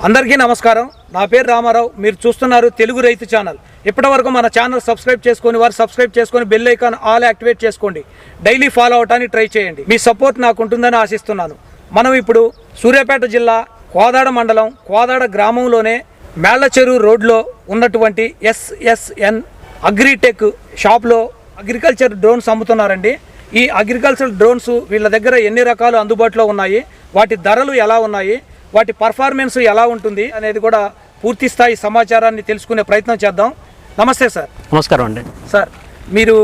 అందరికీ నమస్కారం. నా పేరు రామారావు. మీరు చూస్తున్నారు తెలుగు రైతు ఛానల్. ఇప్పటివరకు మన ఛానల్ సబ్స్క్రైబ్ చేసుకొని వారు సబ్స్క్రైబ్ చేసుకొని బెల్ ఐకాన్ ఆల్ యాక్టివేట్ చేసుకోండి. డైలీ ఫాలో అవడానికి ట్రై చేయండి. మీ సపోర్ట్ నాకు ఉంటుందని ఆశిస్తున్నాను. మనం ఇప్పుడు సూర్యాపేట జిల్లా కోదాడ మండలం కోదాడ గ్రామంలోనే మేళ్లచెరువు రోడ్లో ఉన్నటువంటి SSN అగ్రిటెక్ షాప్లో అగ్రికల్చర్ డ్రోన్స్ అమ్ముతున్నారండి. ఈ అగ్రికల్చర్ డ్రోన్స్ వీళ్ళ దగ్గర ఎన్ని రకాలు అందుబాటులో ఉన్నాయి, వాటి ధరలు ఎలా ఉన్నాయి, వాటి పర్ఫార్మెన్స్ ఎలా ఉంటుంది అనేది కూడా పూర్తి స్థాయి సమాచారాన్ని తెలుసుకునే ప్రయత్నం చేద్దాం. నమస్తే సార్. నమస్కారం అండి. సార్, మీరు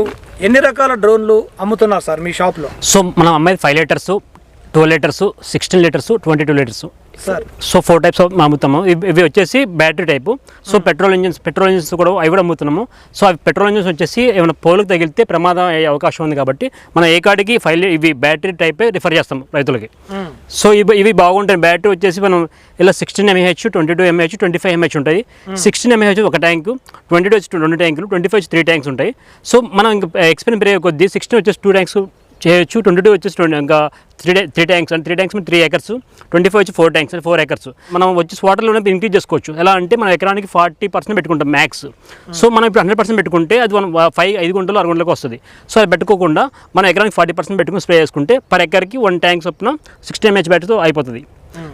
ఎన్ని రకాల డ్రోన్లు అమ్ముతున్నారు సార్ మీ షాప్లో? సో మనం అమ్మేది 5 litres, 12 litres, 16 litres, 22 litres sir. So 4 types అమ్ముతాము. ఇవి వచ్చేసి battery type. So petrol engines కూడా అవి కూడా అమ్ముతున్నాము. సో అవి పెట్రోల్ ఇంజిన్స్ వచ్చేసి ఏమైనా పోలుకు తగిలితే ప్రమాదం అయ్యే అవకాశం ఉంది కాబట్టి మనం ఏ కాడికి ఇవి బ్యాటరీ టైపే రిఫర్ చేస్తాం రైతులకి. సో ఇవి బాగుంటాయి. బ్యాటరీ వచ్చేసి మనం ఇలా 16 mAh, 22 mAh, 25 mAh ఉంటాయి. 16 mAh ఒక ట్యాంకు, 22 వచ్చి 2 ట్యాంకులు, 25 వచ్చి 3 ట్యాంక్స్ ఉంటాయి. సో మనం ఇంకా ఎక్స్పెరిమెంట్ పెరిగే కొద్దీ 16 వచ్చేసి 2 ట్యాంక్స్ చేయొచ్చు, 22 వచ్చేసి ఇంకా 3 ట్యాంక్స్ అంటే 3 ట్యాంక్స్ 3 acres, 25 వచ్చి 4 ట్యాంక్స్ 4 acres. మనం వచ్చేసి వాటర్లోనే ఇంక్రీజ్ చేసుకోవచ్చు. ఎలా అంటే మనం ఎకరానికి 40% పెట్టుకుంటాం మ్యాక్స్. సో మనం ఇప్పుడు 100% పెట్టుకుంటే అది మనం 5 గుంటలు 6 గుంటలకు వస్తుంది. సో అది పెట్టుకోకుండా మనం ఎకరానికి 40% పెట్టుకుని స్ప్రే చేసుకుంటే పర్ ఎకర్కి 1 ట్యాంక్ చొప్పున 16 mAh బ్యాటరీతో అయిపోతుంది.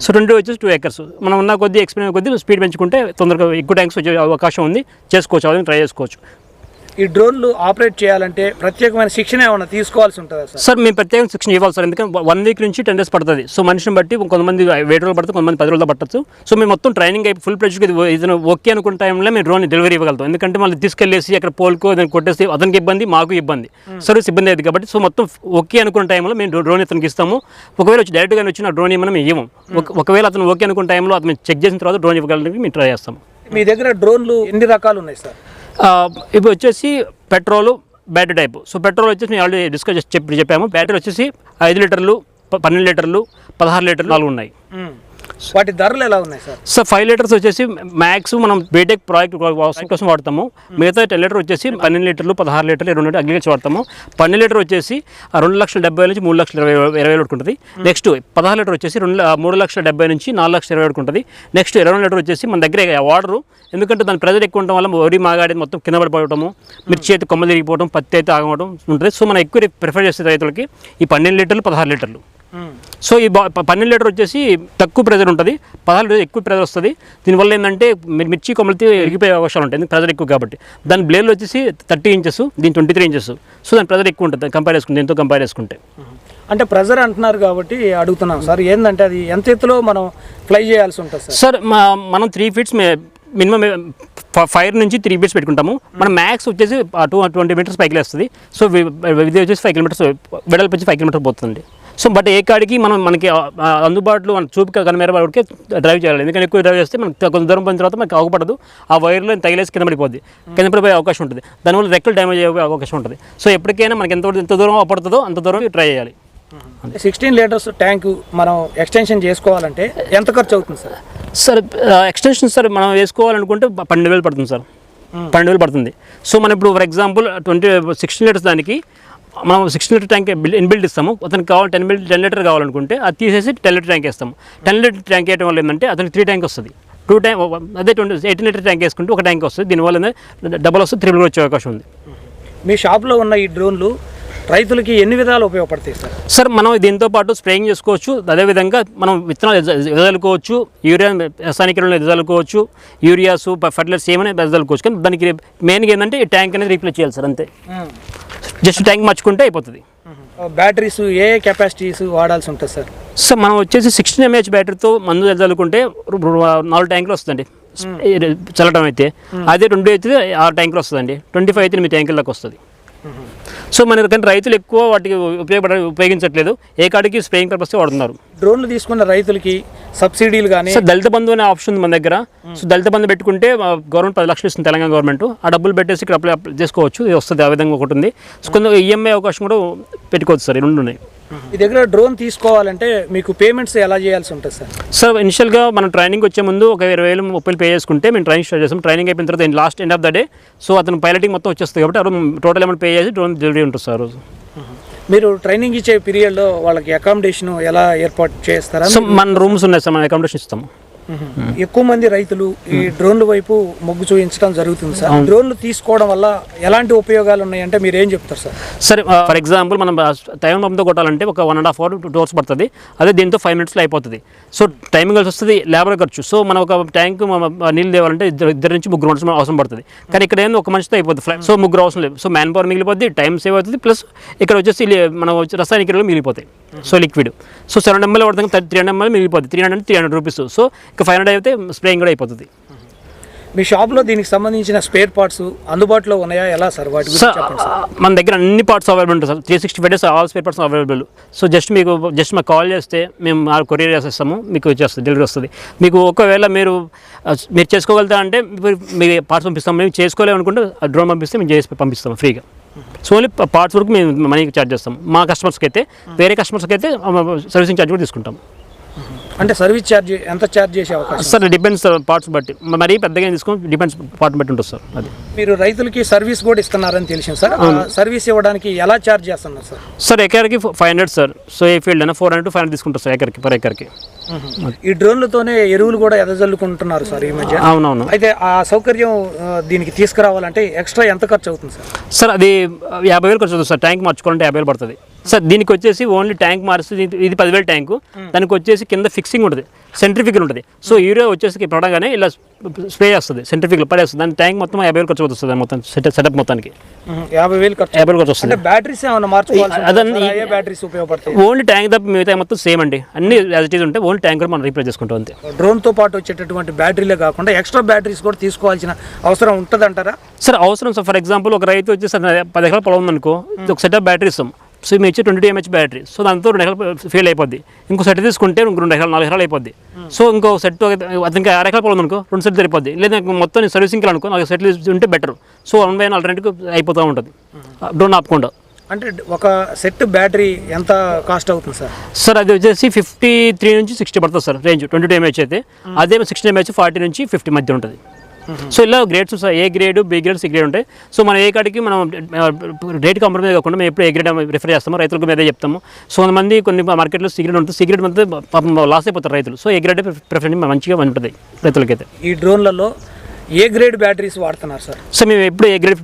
సో 22 వచ్చేసి 2 acres. మనం ఉన్న కొద్దీ ఎక్స్పెరిమెంట్ కొద్దీ స్పీడ్ పెంచుకుంటే తొందరగా ఎక్కువ ట్యాంక్స్ వచ్చే అవకాశం ఉంది. చేసుకోవచ్చు, అదే ట్రై చేసుకోవచ్చు. ఈ డ్రోన్లు ఆపరేట్ చేయాలంటే ప్రత్యేకమైన శిక్షణ ఏమైనా తీసుకోవాల్సి ఉంటుందా సార్? సార్ మేము ప్రత్యేకమైన శిక్షణ ఇవ్వాలి సార్. ఎందుకంటే 1 వీక్ నుంచి 10 days పడుతుంది. సో మనిషిని బట్టి కొంతమంది 7 రోజులు పడుతుంది, కొంతమంది 10 రోజులు పట్టచ్చు. సో మేము మొత్తం ట్రైనింగ్ అయిపోయి ఫుల్ ప్లెడ్జ్కి ఇది ఓకే అనుకున్న టైంలో మేము డ్రోన్ డెలివరీ ఇవ్వగలుగుతాం. ఎందుకంటే మళ్ళీ తీసుకెళ్ళేసి అక్కడ పోల్కో దాన్ని కొట్టేసి అతనికి ఇబ్బంది, మాకు ఇబ్బంది, సర్వీస్ ఇబ్బంది అయింది కాబట్టి సో మొత్తం ఓకే అనుకున్న టైంలో మేము డ్రోన్ ఇతనికి ఇస్తాము. ఒకవేళ వచ్చి డైరెక్ట్గా వచ్చి నా డ్రోన్ ఇవ్వమని మేము ఇవ్వము. ఒకవేళ అతను ఓకే అనుకున్న టైంలో అతను చెక్ చేసిన తర్వాత డ్రోన్ ఇవ్వగలడానికి మేము ట్రై చేస్తాము. మీ దగ్గర డ్రోన్లు ఎన్ని రకాలు ఉన్నాయి సార్? ఇవి వచ్చేసి petrol, battery type. So petrol వచ్చేసి మేము ఆల్రెడీ డిస్కస్ చెప్పాము. బ్యాటరీ వచ్చేసి 5 లీటర్లు, 12 లీటర్లు, 16 లీటర్లు 4 ఉన్నాయి. వాటి ధరలు ఎలా ఉన్నాయి సార్? సార్ 5 లీటర్స్ వచ్చేసి మ్యాక్స్ మనం బీటెక్ ప్రాజెక్ట్ కోసం వాడతాము. మిగతా 10 లీటర్ వచ్చేసి 12 లీటర్లు, 16 లీటర్లు, 2 అగ్రికల్చర్ వాడతాము. 12 లీటర్ వచ్చేసి 2,70,000 నుంచి 3,20,000 వరకు ఉంటుంది. నెక్స్ట్ 16 లీటర్ వచ్చేసి 3,70,000 నుంచి 4,20,000 వరకు ఉంటుంది. నెక్స్ట్ 20 లీటర్ వచ్చేసి మన దగ్గర వాడరు, ఎందుకంటే దాని ప్రెజర్ ఎక్కువ ఉండడం వల్ల వరి మాగాడి మొత్తం కింద పడిపోవటము, మిర్చి అయితే కొమ్మ తిరిగిపోవడం, పత్తి అయితే ఆగవడం ఉంటుంది. సో మనం ఎక్కువ ప్రిఫర్ చేసే రైతులకి ఈ 12 లీటర్లు, 16 లీటర్లు. సో ఈ 12 లీటర్ వచ్చేసి తక్కువ ప్రెజర్ ఉంటుంది, 16 లీటర్ ఎక్కువ ప్రెజర్ వస్తుంది. దీనివల్ల ఏంటంటే మిర్చి కొమ్మలతో ఎరిగిపోయే అవకాశాలు ఉంటాయి, ప్రెజర్ ఎక్కువ కాబట్టి. దాని బ్లేడ్లు వచ్చేసి 30 ఇంచెస్, దీని 23 ఇంచెస్. సో దాని ప్రెజర్ ఎక్కువ ఉంటుంది కంపేర్ చేసుకుంటే, దీంతో కంపేర్ చేసుకుంటే. అంటే ప్రెజర్ అంటున్నారు కాబట్టి అడుగుతున్నాం సార్, ఏంటంటే అది ఎంత ఎత్తులో మనం ఫ్లై చేయాల్సి ఉంటుంది సార్? సార్ మనం 3 feet మినిమం 5 నుంచి 3 feet పెట్టుకుంటాము. మన మ్యాక్స్ వచ్చేసి 20 meters పైకి వస్తుంది. సో ఇది వచ్చేసి 5 kilometers వెడల్పు వచ్చి 5 kilometers పోతుంది. సో బట్ ఏ కాడికి మనకి అందుబాటులో చూపిక కనమేర వరకే డ్రైవ్ చేయాలి. ఎందుకంటే ఎక్కువ డ్రైవ్ చేస్తే మనకి కొంత దూరం పోయిన తర్వాత మనకి ఆగపడదు, ఆ వైర్లో తగిలేసి కింద పడిపోద్ది, కింద పడిపోయే అవకాశం ఉంటుంది. దానివల్ల రెక్కలు డ్యామేజ్ అయ్యే అవకాశం ఉంటుంది. సో ఎప్పటికైనా మనకి ఎంత దూరం పడుతుందో అంత దూరం ట్రై చేయాలి. 16 లీటర్స్ ట్యాంకు మనం ఎక్స్టెన్షన్ చేసుకోవాలంటే ఎంత ఖర్చు అవుతుంది సార్? సార్ ఎక్స్టెన్షన్ సార్ మనం వేసుకోవాలనుకుంటే 12,000 పడుతుంది సార్, 12,000 పడుతుంది. సో మనం ఇప్పుడు ఫర్ ఎగ్జాంపుల్ 16 లీటర్స్ దానికి మనం 16 లీటర్ ట్యాంక్ ఇన్బిల్డ్ ఇస్తాము. అతనికి కావాలి 10 లీటర్ కావాలనుకుంటే అది తీసేసి 10 లీటర్ ట్యాంక్ వేస్తాము. 10 లీటర్ ట్యాంక్ వేయడం వల్ల ఏంటంటే అతనికి 3 ట్యాంక్ వస్తుంది. 2 ట్యాంక్ అదే 18 లీటర్ ట్యాంక్ వేసుకుంటే 1 ట్యాంక్ వస్తుంది. దీనివల్ల డబల్ వస్తుంది, 3 వచ్చే అవకాశం ఉంది. మీ షాప్లో ఉన్న ఈ డ్రోన్లు రైతులకి ఎన్ని విధాలు ఉపయోగపడతాయి సార్? సార్ మనం దీంతో పాటు స్ప్రేయింగ్ చేసుకోవచ్చు, అదేవిధంగా మనం విత్తనాలు ఎదలుకోవచ్చు, యూరియా రసాయనిక ఎరువులను ఎదలుకోవచ్చు, యూరియాస్ ఫర్టిలైజర్స్ ఏమైనా ఎదలుకోవచ్చు. కానీ దానికి మెయిన్గా ఏంటంటే ఈ ట్యాంక్ అనేది రీప్లేస్ చేయాలి సార్, అంతే. జస్ట్ ట్యాంక్ మర్చుకుంటే అయిపోతుంది. బ్యాటరీస్ ఏ కెపాసిటీస్ వాడాల్సి ఉంటుంది సార్? సార్ మనం వచ్చేసి 16 mAh బ్యాటరీతో మందు ఎదలుకుంటే 4 ట్యాంకులు వస్తుందండి చల్లటం అయితే. అదే 20 అయితే 6 ట్యాంకులు వస్తుందండి, 25 అయితే 8 ట్యాంకుల దాకా వస్తుంది. సో మన కానీ రైతులు ఎక్కువ వాటికి ఉపయోగించట్లేదు, ఏ కాడికి స్ప్రేయింగ్ పర్పస్గా వాడుతున్నారు. డ్రోన్లు తీసుకున్న రైతులకి సబ్సిడీలు కానీ సార్ దళిత బంధు అనే ఆప్షన్ ఉంది మన దగ్గర. సో దళిత బంధు పెట్టుకుంటే గవర్నమెంట్ 10 లక్షలు ఇస్తుంది, తెలంగాణ గవర్నమెంట్. ఆ డబ్బులు పెట్టేసి ఇక్కడ అప్లై చేసుకోవచ్చు, ఇది వస్తుంది. ఆ విధంగా ఒకటి ఉంది. సో కొంత EMI అవకాశం కూడా పెట్టుకోవచ్చు సార్, ఈ 2 ఉన్నాయి. ఈ దగ్గర డ్రోన్ తీసుకోవాలంటే మీకు పేమెంట్స్ ఎలా చేయాల్సి ఉంటుంది సార్? సార్ ఇనిషియల్గా మనం ట్రైనింగ్ వచ్చే ముందు ఒక 20,000 30,000 పే చేసుకుంటే మేము ట్రైనింగ్ స్టార్ట్ చేస్తాం. ట్రైనింగ్ అయిపోయిన తర్వాత last end of the day so అతను పైలటింగ్ మొత్తం వచ్చేస్తుంది కాబట్టి టోటల్ అమౌంట్ పే చేసి డ్రోన్ డెలివరీ ఉంటుంది సార్. రోజు మీరు ట్రైనింగ్ ఇచ్చే పీరియడ్లో వాళ్ళకి అకామిడేషన్ ఎలా ఏర్పాటు చేస్తారా? సో మన రూమ్స్ ఉన్నాయి సార్, మనం అకామిడేషన్ ఇస్తాము. ఎక్కువ మంది రైతులు ఈ డ్రోన్ల వైపు మొగ్గు చూపించడం జరుగుతుంది సార్. డ్రోన్లు తీసుకోవడం వల్ల ఎలాంటి ఉపయోగాలు ఉన్నాయంటే మీరు ఏం చెప్తారు సార్? సరే, ఫర్ ఎగ్జాంపుల్ మనం టైం పంపుతో కొట్టాలంటే ఒక 1.5 hour 2 hours పడుతుంది. అదే దీంతో 5 minutes అయిపోతుంది. సో టైమింగ్ కలిసి వస్తుంది, లేబర్ ఖర్చు. సో మనం ఒక ట్యాంక్ నీళ్ళు తేవాలంటే ఇద్దరు నుంచి 3 మనుషులు అవసరం పడుతుంది. కానీ ఇక్కడ ఏంది ఒక మనిషితో అయిపోతుంది. సో 3 అవసరం లేదు. సో మ్యాన్ పవర్ మిగిలిపోద్ది, టైం సేవ్ అవుతుంది, ప్లస్ ఇక్కడ వచ్చేసి మనం రసాయనిక ఎరువులు మిగిలిపోతాయి. సో లిక్విడ్, సో 700 ml పడుతుంది, 300 ml మిగిలిపోతుంది. 300 rupees. సో ఇక 500 అయితే స్ప్రేయింగ్ కూడా అయిపోతుంది. మీ షాప్లో దీనికి సంబంధించిన స్పేర్ పార్ట్స్ అందుబాటులో ఉన్నాయా, ఎలా సార్ వాటి గురించి చెప్పండి సార్? మన దగ్గర అన్ని పార్ట్స్ అవైలబుల్ ఉంటాయి sir. 365 days all spare parts available. So just మాకు కాల్ చేస్తే మేము కొరియర్ చేసేస్తాము, మీకు వచ్చేస్తుంది, డెలివరీ వస్తుంది. మీకు ఒకవేళ మీరు చేసుకోగలుగుతా అంటే మీ పార్ట్స్ పంపిస్తాము. మేము చేసుకోలేము అనుకుంటే డ్రోన్ పంపిస్తే మేము చేసి పంపిస్తాము ఫ్రీగా. సో ఓన్లీ పార్ట్స్ వరకు మేము మనీ ఛార్జ్ చేస్తాం మా కస్టమర్స్కి అయితే. వేరే కస్టమర్స్కి అయితే సర్వీసింగ్ ఛార్జ్ కూడా తీసుకుంటాం. అంటే సర్వీస్ ఛార్జ్ ఎంత ఛార్జ్ చేసే అవకాశం సార్? డిపెండ్స్ పార్ట్స్ బట్టి, మరీ పెద్దగా తీసుకోండి, డిపెండ్స్ పార్ట్ బట్టి ఉంటుంది సార్. అది మీరు రైతులకి సర్వీస్ కూడా ఇస్తున్నారని తెలిసింది సార్. సర్వీస్ ఇవ్వడానికి ఎలా ఛార్జ్ చేస్తున్నారు సార్? సార్ ఎకర్కి 500 సార్. సో ఏ ఫీల్డ్ అయినా 400 to 500 తీసుకుంటారు సార్ ఎకర్కి, పర్ ఎకర్కి. ఈ డ్రోన్లతోనే ఎరువులు కూడా ఎదజల్లుకుంటున్నారు సార్ ఈ మధ్య. అవునవును. అయితే ఆ సౌకర్యం దీనికి తీసుకురావాలంటే ఎక్స్ట్రా ఎంత ఖర్చు అవుతుంది సార్? సార్ అది 50,000 ఖర్చు అవుతుంది సార్. ట్యాంక్ మార్చుకోవాలంటే 50,000 పడుతుంది సార్. దీనికి వచ్చేసి ఓన్లీ ట్యాంక్ మారిస్తే ఇది 10,000 ట్యాంకు. దానికి వచ్చేసి కింద ఫిక్సింగ్ ఉంటుంది, సెంట్రిఫికల్ ఉంటుంది. సో యూరియా వచ్చేసి పడగానే ఇలా స్ప్రే చేస్తుంది, సెంట్రిఫికల్ పడేస్తుంది. దాని ట్యాంక్ మొత్తం 50,000 ఖర్చు అవుతుంది మొత్తం సెటప్ మొత్తానికి. 50,000 ఖర్చు వస్తుంది. బ్యాటరీస్ ఏమైనా మార్చుకోవాలి, బ్యాటరీస్ ఉపయోగపడతాయి? ఓన్లీ ట్యాంక్ తప్ప మిగతా మొత్తం సేమ్ అండి, అన్ని యాజ్ ఇట్ ఈజ్ ఉంటాయి. ఓన్లీ ట్యాంక్ కూడా మనం రీప్లేస్ చేసుకుంటాం అంతే. డ్రోన్తో పాటు వచ్చేటటువంటి బ్యాటరీలే కాకుండా ఎక్స్ట్రా బ్యాటరీస్ కూడా తీసుకోవాల్సిన అవసరం ఉంటుంది అంటారా సార్? అవసరం సార్. ఫర్ ఎగ్జాంపుల్ ఒక రైతు వచ్చేసి 10 ఎకరాల పొలం ఉందనుకో, ఒక సెటప్ బ్యాటరీ ఇస్తాం. సో మేము ఇచ్చే 22 mAh బ్యాటరీ. సో దాంతో 2 ఎకరాలు ఫెయిల్ అయిపోద్ది. ఇంకో సెట్ తీసుకుంటే 2 ఎకరాలు 4 ఎకరాలు అయిపోద్ది. సో ఇంకో సెట్ ఇంకా 6 ఎకరాల పొలం అనుకో 2 సెట్ సరిపోద్ది. లేదా మొత్తం సర్వీసింగ్ అనుకో 4 సెట్లు ఉంటే బెటర్. సో 1/9 ఆల్టర్నేటివ్ అయిపోతూ ఉంటుంది డ్రోన్ ఆపకుండా. అంటే ఒక సెట్ బ్యాటరీ ఎంత కాస్ట్ అవుతుంది సార్? సార్ అది వచ్చేసి 53 నుంచి 60 పడుతుంది సార్ రేంజ్. 22 mAh అయితే. అదే 16 mAh 40 నుంచి 50 మధ్య ఉంటుంది. సో ఇలా grades sir, A grade, B grade, C grade ఉంటాయి. సో మనం ఏ కాడికి మనం రేట్ కాంప్రమైజ్ కాకుండా మేము ఎప్పుడు ఏ గ్రేడ్ రిఫర్ చేస్తాము, రైతులకు మీదే చెప్తాము. సో కొంతమంది కొన్ని మార్కెట్లో సి గ్రేడ్ ఉంటుంది, సి గ్రేడ్ మంది లాస్ అయిపోతారు రైతులు. సో ఏ గ్రేడ్ ప్రిఫరెన్స్ మంచిగా ఉంటుంది రైతులకైతే. ఈ డ్రోన్లలో ఏ గ్రేడ్ బ్యాటరీస్ వాడుతున్నారు సార్? సో మేము ఎప్పుడు ఏ గ్రేడ్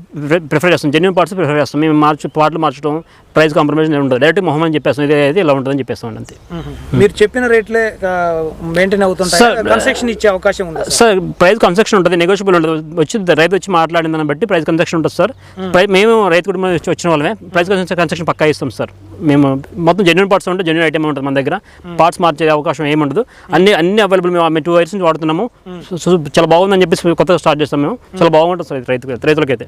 ప్రిఫర్ చేస్తాం, జెన్యూన్ పార్ట్స్ ప్రిఫర్ చేస్తాం. మేము పార్ట్లు మార్చడం, ప్రైస్ కాంప్రమైజ్ ఉంటుంది. డైరెక్ట్ మొహమ్మని చెప్పేస్తాం, ఇది అయితే ఇలా ఉంటుందని చెప్పేస్తాం అంతే. మీరు చెప్పిన రేట్లే మెయింటైన్ అవుతుంటాయి, కన్సెషన్ ఇచ్చే అవకాశం ఉంది సార్? ప్రైస్ కన్సెషన్ ఉంటుంది, నెగోషియబుల్ ఉంటుంది. రైతు వచ్చి మాట్లాడిన దాన్ని బట్టి ప్రైస్ కన్సెషన్ ఉంటుంది సార్. మేము రైతు కుటుంబం వచ్చిన వాళ్ళమే, ప్రైస్ కన్సెషన్ పక్కా ఇస్తాం సార్. మేము మొత్తం జెన్యూన్ పార్ట్స్ ఉంటే జెన్యూన్ ఐటమ్ ఉంటుంది మన దగ్గర. పార్ట్స్ మార్చే అవకాశం ఏముండదు, అన్ని అవైలబుల్. మేము 2 years నుంచి వాడుతున్నాము. సో చాలా బాగుందని చెప్పేసి కొత్తగా స్టార్ట్ చేస్తాం మేము. చాలా బాగుంటుంది సార్ రైతులకైతే.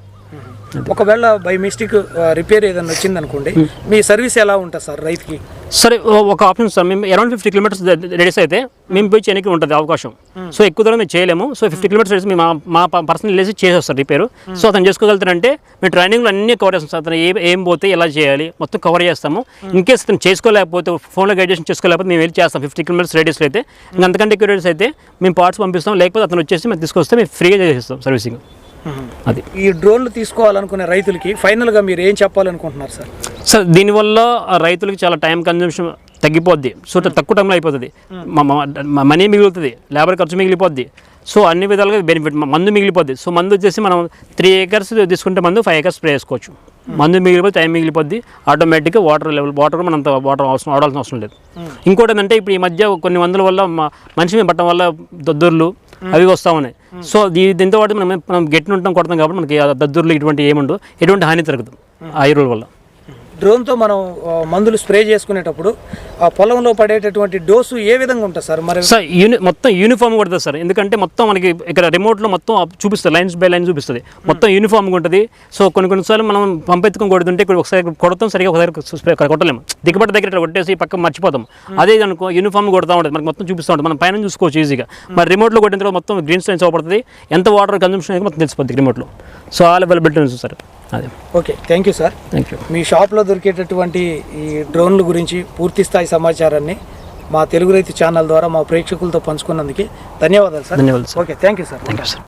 ఒకవేళ బై మిస్టేక్ రిపేర్ ఏదైనా వచ్చింది అనుకోండి, మీ సర్వీస్ ఎలా ఉంటుంది సార్ రైతుకి? సరే, ఒక ఆప్షన్ సార్, మేము అరౌండ్ 50 kilometers రెడీస్ అయితే మేము పోయి చేయడానికి ఉంటుంది అవకాశం. సో ఎక్కువ దూరం మేము చేయలేము. సో 50 kilometers రెడీస్ మేము మా పర్సనల్ వెళ్ళేసి చేసేస్తారు రిపేరు. సో అతను చేసుకోగలుగుతారంటే మేము ట్రైనింగ్లో అన్నీ కవర్ చేస్తాం సార్. అతను ఏం పోతే ఎలా చేయాలి మొత్తం కవర్ చేస్తాము. ఇన్ కేసు అతను చేసుకోలేకపోతే, ఫోన్లో గైడేషన్ చేసుకోలేకపోతే మేము వెళ్ళి చేస్తాం 50 kilometers రెడీస్లో అయితే. ఇంకా అంతకంటే ఎక్కువ రెడీస్ అయితే మేము పార్ట్స్ పంపిస్తాం. లేకపోతే అతను వచ్చేసి మేము తీసుకొస్తే మేము ఫ్రీగా చేసేస్తాం సర్వీసింగ్. అది ఈ డ్రోన్లు తీసుకోవాలనుకునే రైతులకి ఫైనల్గా మీరు ఏం చెప్పాలనుకుంటున్నారు సార్? సార్ దీనివల్ల రైతులకి చాలా టైం కన్జంప్షన్ తగ్గిపోద్ది. సో తక్కువ టైంలో అయిపోతుంది, మనీ మిగులుతుంది, లేబర్ ఖర్చు మిగిలిపోద్ది. సో అన్ని విధాలుగా బెనిఫిట్. మందు మిగిలిపోద్ది. సో మందు వచ్చేసి మనం 3 acres తీసుకుంటే మందు 5 acres స్ప్రే చేసుకోవచ్చు. మందు మిగిలిపోతే టైం మిగిలిపోద్ది. ఆటోమేటిక్గా వాటర్ మనం అంత వాడాల్సిన అవసరం లేదు. ఇంకోటి ఏంటంటే ఇప్పుడు ఈ మధ్య కొన్ని మందుల వల్ల మనిషి మీద పట్టడం వల్ల దద్దుర్లు అవి వస్తూ ఉన్నాయి. సో దీంతో పాటు మనం గట్టిన ఉంటాం, కొడతాం కాబట్టి మనకి దద్దుర్లు ఇటువంటి ఏముండవు, ఎటువంటి హాని జరగదు ఆ ఎరువుల వల్ల. డ్రోన్తో మనం మందులు స్ప్రే చేసుకునేటప్పుడు ఆ పొలంలో పడేటటువంటి డోసు ఏ విధంగా ఉంటుంది సార్? మరి సార్ మొత్తం యూనిఫామ్ కొడుతుంది సార్. ఎందుకంటే మొత్తం మనకి ఇక్కడ రిమోట్లో మొత్తం చూపిస్తుంది, లైన్స్ బై లైన్ చూపిస్తుంది, మొత్తం యూనిఫామ్గా ఉంటుంది. సో కొన్నిసార్లు మనం పంపెత్తుకొని కొడుతుంటే ఒకసారి కొడతాం, సరిగా ఒకసారి కొట్టలేము, దిగుబడి దగ్గర కొట్టేసి పక్క మర్చిపోతాం. అదే అనుకో యూనిఫామ్ కొడతా ఉంటుంది, మనకి మొత్తం చూపిస్తూ ఉంటుంది, మనం పైన చూసుకోవచ్చు ఈజీగా. మరి రిమోట్లో కొట్టిన తర్వాత మొత్తం గ్రీన్ స్టైన్స్ అవపడుతుంది, ఎంత వాటర్ కన్జంప్షన్ అయితే మొత్తం తెలిసిపోతుంది రిమోట్లో. సో ఆల్ అవైలబిలిటీ ఉంది సార్. అదే. Okay, thank you sir. Thank you. మీ షాప్లో దొరికేటటువంటి ఈ డ్రోన్ల గురించి పూర్తి స్థాయి సమాచారాన్ని మా తెలుగు రైతు ఛానల్ ద్వారా మా ప్రేక్షకులతో పంచుకున్నందుకు ధన్యవాదాలు సార్. ధన్యవాదాలు sir. Okay, thank you sir. Thank you sir.